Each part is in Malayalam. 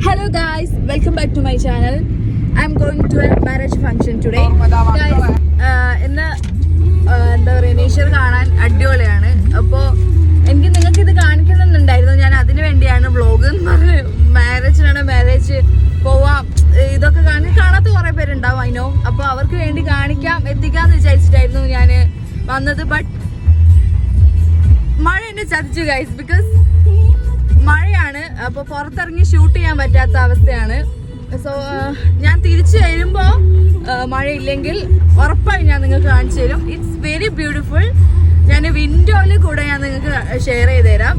Hello guys, welcome back to my channel. I'm going to a marriage function today. Guys, ഇന്ന് എന്താ പറയുക, നേച്ചർ കാണാൻ അടിപൊളിയാണ്. അപ്പോൾ എനിക്ക് നിങ്ങൾക്ക് ഇത് കാണിക്കണമെന്നുണ്ടായിരുന്നു. ഞാൻ അതിന് വേണ്ടിയാണ് വ്ളോഗ് എന്ന് പറഞ്ഞ് മാരേജ് പോവാം, ഇതൊക്കെ കാണാത്ത കുറേ പേരുണ്ടാവും അതിനോ. അപ്പോൾ അവർക്ക് വേണ്ടി എത്തിക്കാമെന്ന് വിചാരിച്ചിട്ടായിരുന്നു ഞാൻ വന്നത്. ബട്ട് മഴ എന്നെ ചതിച്ചു ഗൈസ്. ബിക്കോസ് മഴയാണ്, അപ്പോൾ പുറത്തിറങ്ങി ഷൂട്ട് ചെയ്യാൻ പറ്റാത്ത അവസ്ഥയാണ്. സോ ഞാൻ തിരിച്ചു വരുമ്പോൾ മഴയില്ലെങ്കിൽ ഉറപ്പായും ഞാൻ നിങ്ങൾക്ക് കാണിച്ചു തരും. It's very beautiful. ഞാൻ വിൻഡോയിൽ കൂടെ ഞാൻ നിങ്ങൾക്ക് ഷെയർ ചെയ്ത് തരാം.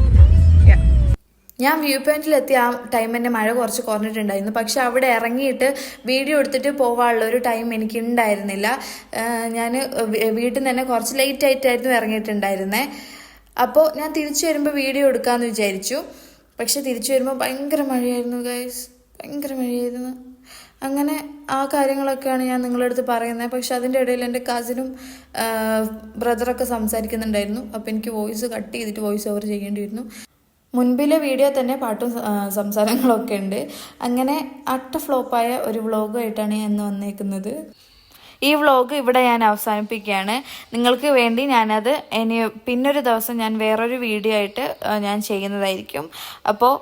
ഞാൻ വ്യൂ പോയിന്റിലെത്തിയ ആ ടൈം തന്നെ മഴ കുറച്ച് കുറഞ്ഞിട്ടുണ്ടായിരുന്നു. പക്ഷെ അവിടെ ഇറങ്ങിയിട്ട് വീഡിയോ എടുത്തിട്ട് പോകാനുള്ള ഒരു ടൈം എനിക്ക് ഉണ്ടായിരുന്നില്ല. ഞാൻ വീട്ടിൽ നിന്ന് തന്നെ കുറച്ച് ലേറ്റ് ആയിട്ടായിരുന്നു ഇറങ്ങിയിട്ടുണ്ടായിരുന്നത്. അപ്പോൾ ഞാൻ തിരിച്ചു വരുമ്പോൾ വീഡിയോ എടുക്കാമെന്ന് വിചാരിച്ചു. പക്ഷെ തിരിച്ചു വരുമ്പോൾ ഭയങ്കര മഴയായിരുന്നു ഗൈസ്, ഭയങ്കര മഴയായിരുന്നു. അങ്ങനെ ആ കാര്യങ്ങളൊക്കെയാണ് ഞാൻ നിങ്ങളുടെ അടുത്ത് പറയുന്നത്. പക്ഷെ അതിൻ്റെ ഇടയിൽ എൻ്റെ കസിനും ബ്രദറൊക്കെ സംസാരിക്കുന്നുണ്ടായിരുന്നു. അപ്പോൾ എനിക്ക് വോയിസ് കട്ട് ചെയ്തിട്ട് വോയിസ് ഓവർ ചെയ്യേണ്ടി വരുന്നു. മുൻപിലെ വീഡിയോ തന്നെ പാട്ടും സംസാരങ്ങളൊക്കെ ഉണ്ട്. അങ്ങനെ അട്ട ഫ്ലോപ്പായ ഒരു വ്ളോഗായിട്ടാണ് ഞാൻ ഇന്ന് വന്നേക്കുന്നത്. ഈ വ്ളോഗ് ഇവിടെ ഞാൻ അവസാനിപ്പിക്കുകയാണ്. നിങ്ങൾക്ക് വേണ്ടി ഞാനത് പിന്നൊരു ദിവസം ഞാൻ വേറൊരു വീഡിയോ ആയിട്ട് ഞാൻ ചെയ്യുന്നതായിരിക്കും. അപ്പോൾ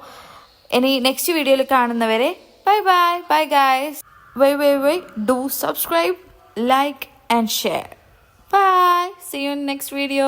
ഇനി നെക്സ്റ്റ് വീഡിയോയിൽ കാണുന്നവരെ bye guys. Bye. Do subscribe, like and share. Bye. See you in next video.